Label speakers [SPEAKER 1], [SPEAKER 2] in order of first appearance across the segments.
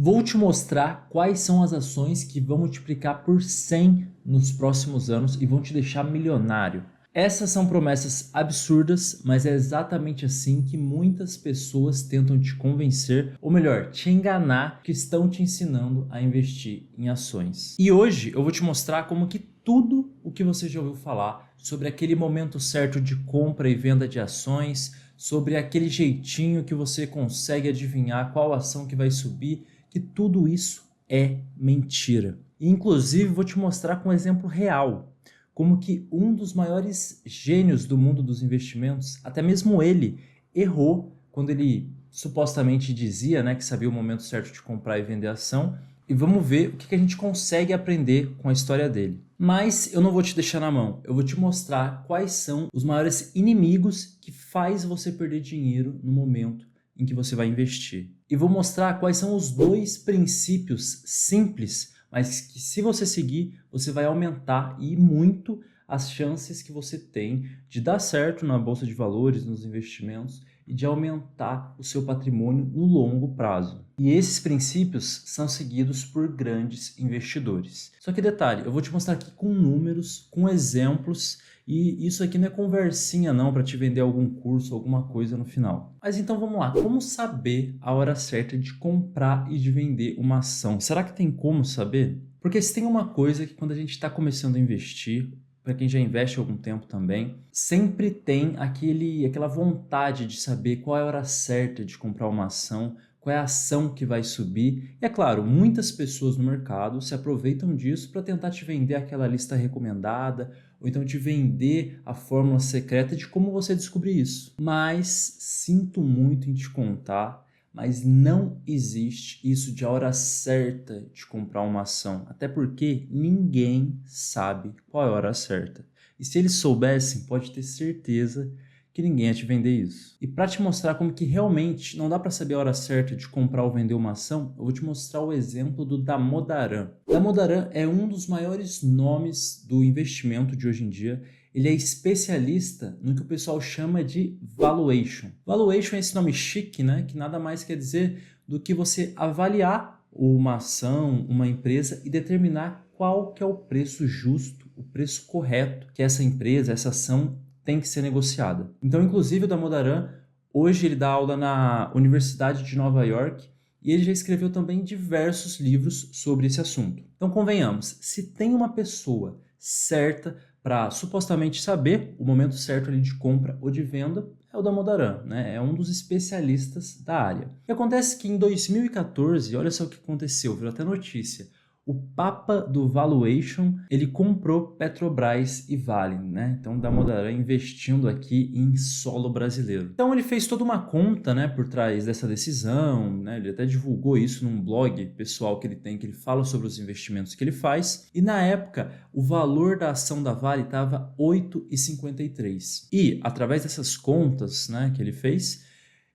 [SPEAKER 1] Vou te mostrar quais são as ações que vão multiplicar por 100 nos próximos anos e vão te deixar milionário. Essas são promessas absurdas, mas é exatamente assim que muitas pessoas tentam te convencer, ou melhor, te enganar, que estão te ensinando a investir em ações. E hoje eu vou te mostrar como que tudo o que você já ouviu falar sobre aquele momento certo de compra e venda de ações, sobre aquele jeitinho que você consegue adivinhar qual ação que vai subir, que tudo isso é mentira. E, inclusive, vou te mostrar com um exemplo real, como que um dos maiores gênios do mundo dos investimentos, até mesmo ele, errou quando ele supostamente dizia, que sabia o momento certo de comprar e vender ação. E vamos ver o que a gente consegue aprender com a história dele. Mas eu não vou te deixar na mão, eu vou te mostrar quais são os maiores inimigos que faz você perder dinheiro no momento em que você vai investir. E vou mostrar quais são os dois princípios simples, mas que se você seguir, você vai aumentar e muito as chances que você tem de dar certo na bolsa de valores, nos investimentos e de aumentar o seu patrimônio no longo prazo. E esses princípios são seguidos por grandes investidores. Só que detalhe, eu vou te mostrar aqui com números, com exemplos, e isso aqui não é conversinha não para te vender algum curso, alguma coisa no final. Mas então vamos lá, como saber a hora certa de comprar e de vender uma ação? Será que tem como saber? Porque se tem uma coisa que quando a gente está começando a investir, para quem já investe há algum tempo também, sempre tem aquela vontade de saber qual é a hora certa de comprar uma ação, qual é a ação que vai subir. E é claro, muitas pessoas no mercado se aproveitam disso para tentar te vender aquela lista recomendada, ou então te vender a fórmula secreta de como você descobrir isso. Mas sinto muito em te contar, mas não existe isso de a hora certa de comprar uma ação, até porque ninguém sabe qual é a hora certa. E se eles soubessem, pode ter certeza que ninguém ia te vender isso. E para te mostrar como que realmente não dá para saber a hora certa de comprar ou vender uma ação, eu vou te mostrar o exemplo do Damodaran. Damodaran é um dos maiores nomes do investimento de hoje em dia. Ele é especialista no que o pessoal chama de valuation. Valuation é esse nome chique, que nada mais quer dizer do que você avaliar uma ação, uma empresa e determinar qual que é o preço justo, o preço correto que essa empresa, essa ação tem que ser negociada. Então, inclusive, o Damodaran, hoje ele dá aula na Universidade de Nova York e ele já escreveu também diversos livros sobre esse assunto. Então, convenhamos, se tem uma pessoa certa para supostamente saber o momento certo ali de compra ou de venda, é o Damodaran, É um dos especialistas da área. E acontece que em 2014, olha só o que aconteceu, virou até notícia. O Papa do Valuation, ele comprou Petrobras e Vale, Então, Damodaran investindo aqui em solo brasileiro. Então, ele fez toda uma conta, por trás dessa decisão, Ele até divulgou isso num blog pessoal que ele tem, que ele fala sobre os investimentos que ele faz. E, na época, o valor da ação da Vale estava 8,53. E, através dessas contas, que ele fez,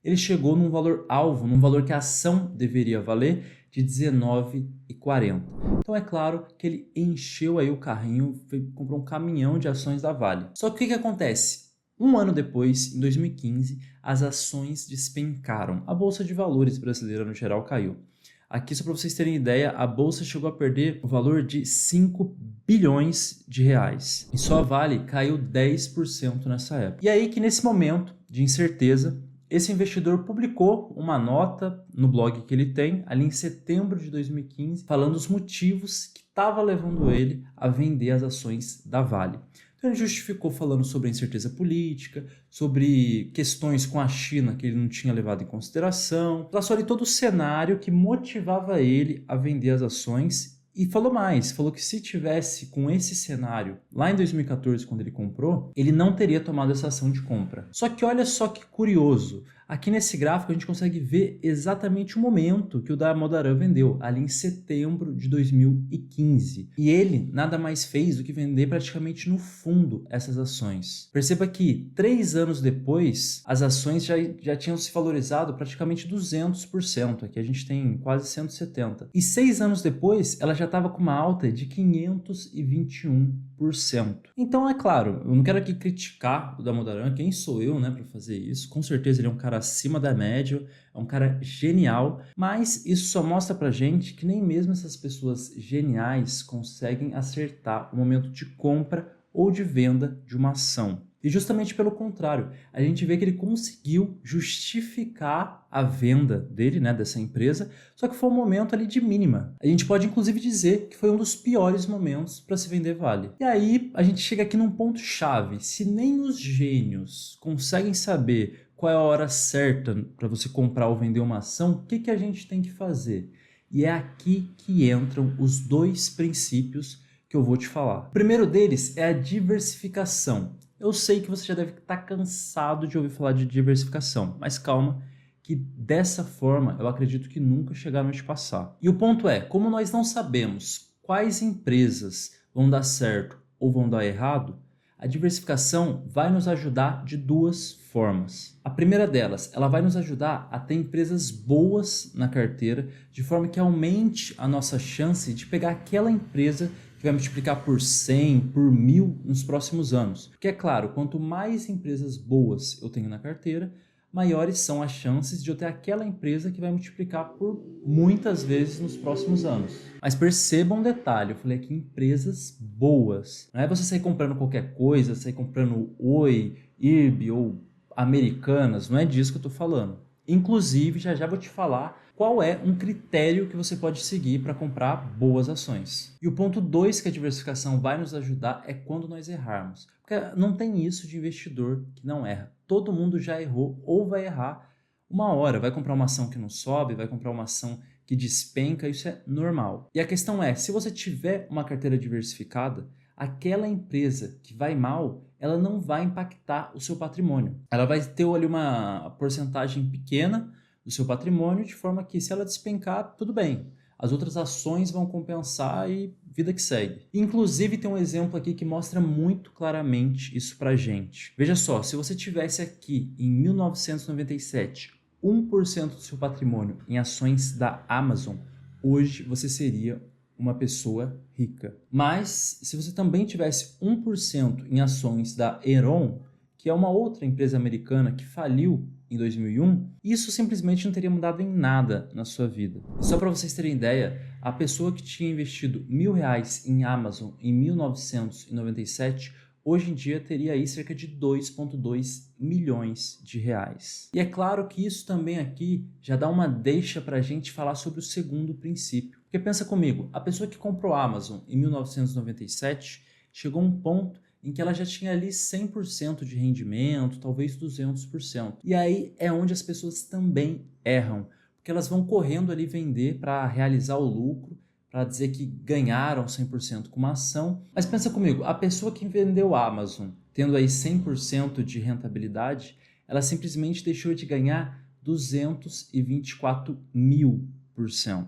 [SPEAKER 1] ele chegou num valor alvo, num valor que a ação deveria valer, de 19,40. Então é claro que ele encheu aí o carrinho, comprou um caminhão de ações da Vale. Só que o que acontece? Um ano depois, em 2015, as ações despencaram. A Bolsa de Valores brasileira no geral caiu. Aqui, só para vocês terem ideia, a Bolsa chegou a perder o valor de 5 bilhões de reais. E só a Vale caiu 10% nessa época. E aí que nesse momento de incerteza, esse investidor publicou uma nota no blog que ele tem, ali em setembro de 2015, falando os motivos que estava levando ele a vender as ações da Vale. Então ele justificou falando sobre a incerteza política, sobre questões com a China que ele não tinha levado em consideração, traçou ali todo o cenário que motivava ele a vender as ações. E falou mais, falou que se tivesse com esse cenário lá em 2014, quando ele comprou, ele não teria tomado essa ação de compra. Só que olha só que curioso, aqui nesse gráfico a gente consegue ver exatamente o momento que o Damodaran vendeu, ali em setembro de 2015. E ele nada mais fez do que vender praticamente no fundo essas ações. Perceba que 3 anos depois, as ações já tinham se valorizado praticamente 200%, aqui a gente tem quase 170%. E 6 anos depois, ela já estava com uma alta de 521%. Então, é claro, eu não quero aqui criticar o Damodaran, quem sou eu, para fazer isso? Com certeza ele é um cara cara acima da média, é um cara genial, mas isso só mostra pra gente que nem mesmo essas pessoas geniais conseguem acertar o momento de compra ou de venda de uma ação. E justamente pelo contrário, a gente vê que ele conseguiu justificar a venda dele, né, dessa empresa, só que foi um momento ali de mínima. A gente pode inclusive dizer que foi um dos piores momentos para se vender Vale. E aí a gente chega aqui num ponto chave. Se nem os gênios conseguem saber qual é a hora certa para você comprar ou vender uma ação, o que a gente tem que fazer? E é aqui que entram os dois princípios que eu vou te falar. O primeiro deles é a diversificação. Eu sei que você já deve estar cansado de ouvir falar de diversificação, mas calma, que dessa forma eu acredito que nunca chegaram a te passar. E o ponto é, como nós não sabemos quais empresas vão dar certo ou vão dar errado, a diversificação vai nos ajudar de duas formas. A primeira delas, ela vai nos ajudar a ter empresas boas na carteira, de forma que aumente a nossa chance de pegar aquela empresa que vai multiplicar por 100, por 1000 nos próximos anos. Porque é claro, quanto mais empresas boas eu tenho na carteira, maiores são as chances de eu ter aquela empresa que vai multiplicar por muitas vezes nos próximos anos. Mas perceba um detalhe, eu falei aqui empresas boas. Não é você sair comprando qualquer coisa, sair comprando Oi, IRB ou Americanas, não é disso que eu estou falando. Inclusive, já vou te falar qual é um critério que você pode seguir para comprar boas ações. E o ponto 2 que a diversificação vai nos ajudar é quando nós errarmos. Porque não tem isso de investidor que não erra. Todo mundo já errou ou vai errar uma hora. Vai comprar uma ação que não sobe, vai comprar uma ação que despenca, isso é normal. E a questão é, se você tiver uma carteira diversificada, aquela empresa que vai mal, ela não vai impactar o seu patrimônio. Ela vai ter ali uma porcentagem pequena do seu patrimônio, de forma que se ela despencar, tudo bem. As outras ações vão compensar e vida que segue. Inclusive tem um exemplo aqui que mostra muito claramente isso pra gente. Veja só, se você tivesse aqui em 1997 1% do seu patrimônio em ações da Amazon, hoje você seria uma pessoa rica. Mas se você também tivesse 1% em ações da Enron, que é uma outra empresa americana que faliu em 2001, isso simplesmente não teria mudado em nada na sua vida. E só para vocês terem ideia, a pessoa que tinha investido R$1.000 em Amazon em 1997, hoje em dia teria aí cerca de 2,2 milhões de reais. E é claro que isso também aqui já dá uma deixa para a gente falar sobre o segundo princípio. Porque pensa comigo, a pessoa que comprou a Amazon em 1997 chegou a um ponto em que ela já tinha ali 100% de rendimento, talvez 200%. E aí é onde as pessoas também erram, porque elas vão correndo ali vender para realizar o lucro, para dizer que ganharam 100% com uma ação. Mas pensa comigo, a pessoa que vendeu a Amazon, tendo aí 100% de rentabilidade, ela simplesmente deixou de ganhar 224.000%.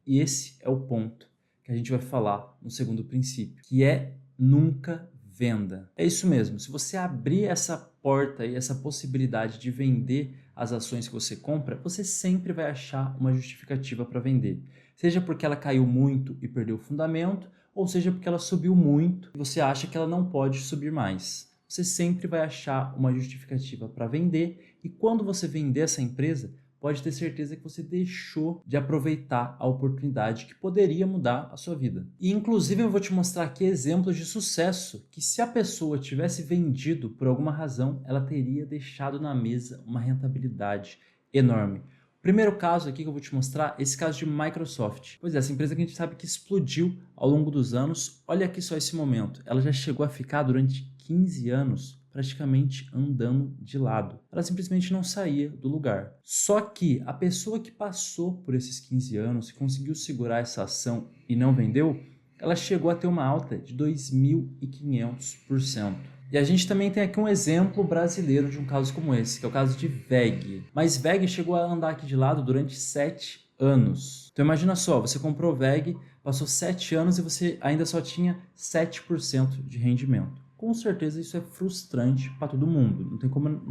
[SPEAKER 1] E esse é o ponto que a gente vai falar no segundo princípio, que é nunca venda. É isso mesmo, se você abrir essa porta e essa possibilidade de vender as ações que você compra, você sempre vai achar uma justificativa para vender. Seja porque ela caiu muito e perdeu o fundamento, ou seja porque ela subiu muito e você acha que ela não pode subir mais. Você sempre vai achar uma justificativa para vender e quando você vender essa empresa, pode ter certeza que você deixou de aproveitar a oportunidade que poderia mudar a sua vida. E inclusive eu vou te mostrar aqui exemplos de sucesso que se a pessoa tivesse vendido por alguma razão, ela teria deixado na mesa uma rentabilidade enorme. O primeiro caso aqui que eu vou te mostrar é esse caso de Microsoft. Pois é, essa empresa que a gente sabe que explodiu ao longo dos anos, olha aqui só esse momento. Ela já chegou a ficar durante 15 anos praticamente andando de lado. Ela simplesmente não saía do lugar. Só que a pessoa que passou por esses 15 anos e conseguiu segurar essa ação e não vendeu, ela chegou a ter uma alta de 2.500%. E a gente também tem aqui um exemplo brasileiro de um caso como esse, que é o caso de VEG. Mas VEG chegou a andar aqui de lado durante 7 anos. Então imagina só, você comprou VEG, passou 7 anos e você ainda só tinha 7% de rendimento. Com certeza isso é frustrante para todo mundo, não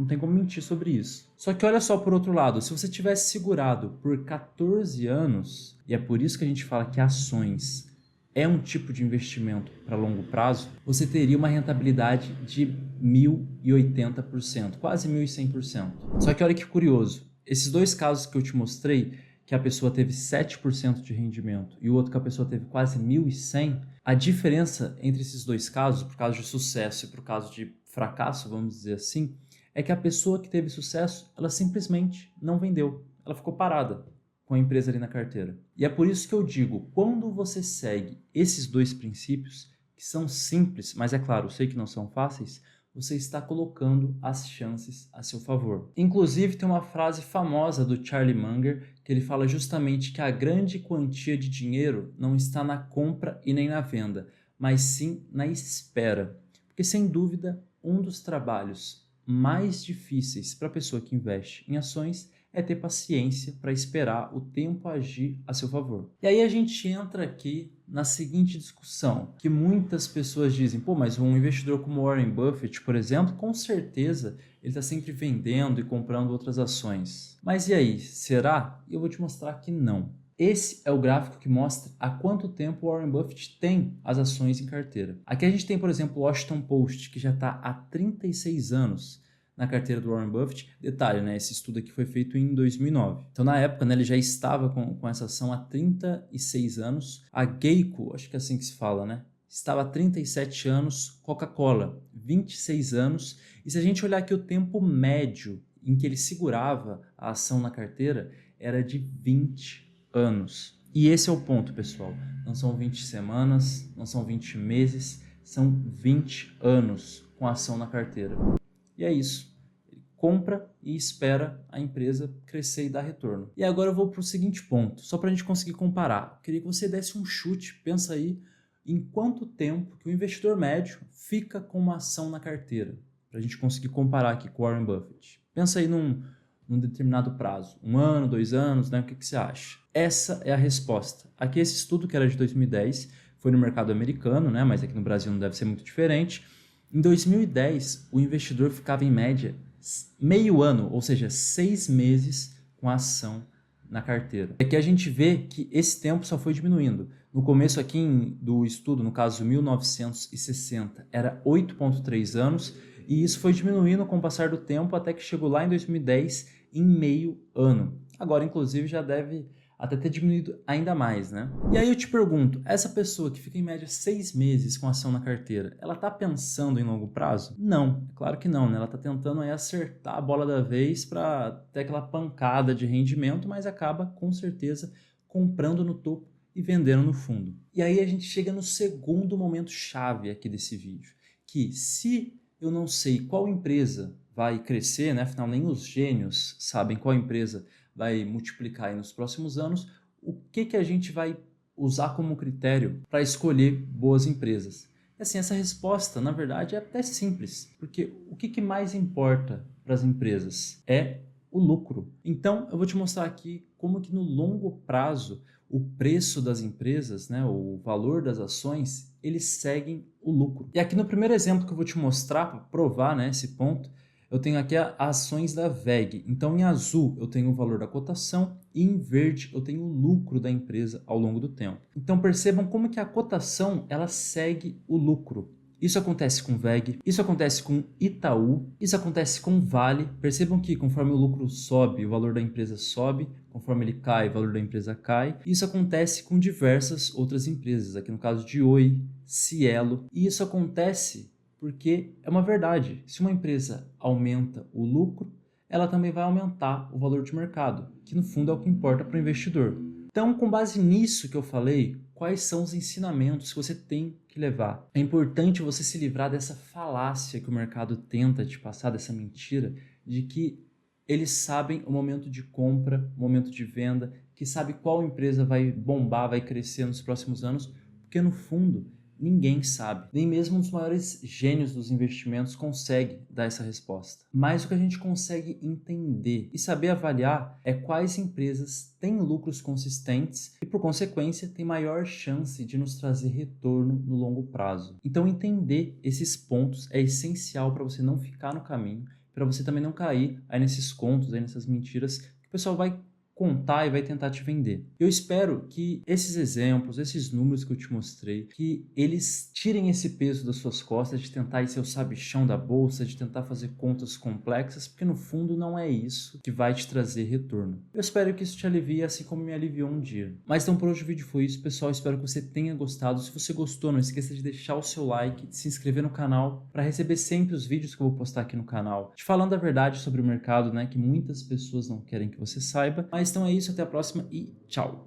[SPEAKER 1] tem como mentir sobre isso. Só que olha só por outro lado, se você tivesse segurado por 14 anos, e é por isso que a gente fala que ações é um tipo de investimento para longo prazo, você teria uma rentabilidade de 1.080%, quase 1.100%. Só que olha que curioso, esses dois casos que eu te mostrei, que a pessoa teve 7% de rendimento e o outro que a pessoa teve quase 1.100, a diferença entre esses dois casos, por causa de sucesso e por causa de fracasso, vamos dizer assim, é que a pessoa que teve sucesso, ela simplesmente não vendeu, ela ficou parada com a empresa ali na carteira. E é por isso que eu digo, quando você segue esses dois princípios, que são simples, mas é claro, eu sei que não são fáceis, você está colocando as chances a seu favor. Inclusive, tem uma frase famosa do Charlie Munger, que ele fala justamente que a grande quantia de dinheiro não está na compra e nem na venda, mas sim na espera. Porque, sem dúvida, um dos trabalhos mais difíceis para a pessoa que investe em ações é ter paciência para esperar o tempo agir a seu favor. E aí a gente entra aqui na seguinte discussão, que muitas pessoas dizem, pô, mas um investidor como Warren Buffett, por exemplo, com certeza ele está sempre vendendo e comprando outras ações. Mas e aí, será? Eu vou te mostrar que não. Esse é o gráfico que mostra há quanto tempo o Warren Buffett tem as ações em carteira. Aqui a gente tem, por exemplo, o Washington Post, que já está há 36 anos na carteira do Warren Buffett. Detalhe, né? Esse estudo aqui foi feito em 2009. Então, na época, né, ele já estava com essa ação há 36 anos. A Geico, acho que é assim que se fala, né? Estava há 37 anos. Coca-Cola, 26 anos. E se a gente olhar aqui o tempo médio em que ele segurava a ação na carteira, era de 20 anos. E esse é o ponto, pessoal. Não são 20 semanas, não são 20 meses, são 20 anos com a ação na carteira. E é isso. Ele compra e espera a empresa crescer e dar retorno. E agora eu vou para o seguinte ponto, só para a gente conseguir comparar. Eu queria que você desse um chute, pensa aí, em quanto tempo que o investidor médio fica com uma ação na carteira, para a gente conseguir comparar aqui com o Warren Buffett. Pensa aí num determinado prazo, 1 ano, 2 anos, né? O que você acha? Essa é a resposta. Aqui esse estudo, que era de 2010, foi no mercado americano, né? Mas aqui no Brasil não deve ser muito diferente. Em 2010, o investidor ficava em média meio ano, ou seja, 6 meses com a ação na carteira. Aqui a gente vê que esse tempo só foi diminuindo. No começo aqui do estudo, no caso 1960, era 8,3 anos, e isso foi diminuindo com o passar do tempo até que chegou lá em 2010 em meio ano. Agora, inclusive, já deve até ter diminuído ainda mais, né? E aí eu te pergunto, essa pessoa que fica em média 6 meses com ação na carteira, ela tá pensando em longo prazo? Não, é claro que não, né? Ela tá tentando aí acertar a bola da vez para ter aquela pancada de rendimento, mas acaba com certeza comprando no topo e vendendo no fundo. E aí a gente chega no segundo momento chave aqui desse vídeo, que se eu não sei qual empresa vai crescer, né? Afinal, nem os gênios sabem qual empresa vai multiplicar aí nos próximos anos, o que a gente vai usar como critério para escolher boas empresas? E assim, essa resposta, na verdade, é até simples, porque o que mais importa para as empresas é o lucro. Então, eu vou te mostrar aqui como que no longo prazo o preço das empresas, né, o valor das ações, eles seguem o lucro. E aqui no primeiro exemplo que eu vou te mostrar, para provar, né, esse ponto, eu tenho aqui as ações da WEG. Então, em azul, eu tenho o valor da cotação e em verde, eu tenho o lucro da empresa ao longo do tempo. Então, percebam como que a cotação ela segue o lucro. Isso acontece com WEG, isso acontece com Itaú, isso acontece com Vale. Percebam que conforme o lucro sobe, o valor da empresa sobe, conforme ele cai, o valor da empresa cai. Isso acontece com diversas outras empresas, aqui no caso de Oi, Cielo. E isso acontece porque é uma verdade. Se uma empresa aumenta o lucro, ela também vai aumentar o valor de mercado, que no fundo é o que importa para o investidor. Então, com base nisso que eu falei, quais são os ensinamentos que você tem que levar? É importante você se livrar dessa falácia que o mercado tenta te passar, dessa mentira, de que eles sabem o momento de compra, o momento de venda, que sabe qual empresa vai bombar, vai crescer nos próximos anos, porque no fundo ninguém sabe. Nem mesmo um dos maiores gênios dos investimentos consegue dar essa resposta. Mas o que a gente consegue entender e saber avaliar é quais empresas têm lucros consistentes e, por consequência, têm maior chance de nos trazer retorno no longo prazo. Então, entender esses pontos é essencial para você não ficar no caminho, para você também não cair aí nesses contos, aí nessas mentiras que o pessoal vai contar e vai tentar te vender. Eu espero que esses exemplos, esses números que eu te mostrei, que eles tirem esse peso das suas costas de tentar ir ser o sabichão da bolsa, de tentar fazer contas complexas, porque no fundo não é isso que vai te trazer retorno. Eu espero que isso te alivie assim como me aliviou um dia. Mas então por hoje o vídeo foi isso, pessoal. Espero que você tenha gostado. Se você gostou, não esqueça de deixar o seu like, de se inscrever no canal para receber sempre os vídeos que eu vou postar aqui no canal, te falando a verdade sobre o mercado, né, que muitas pessoas não querem que você saiba. Mas então é isso, até a próxima e tchau!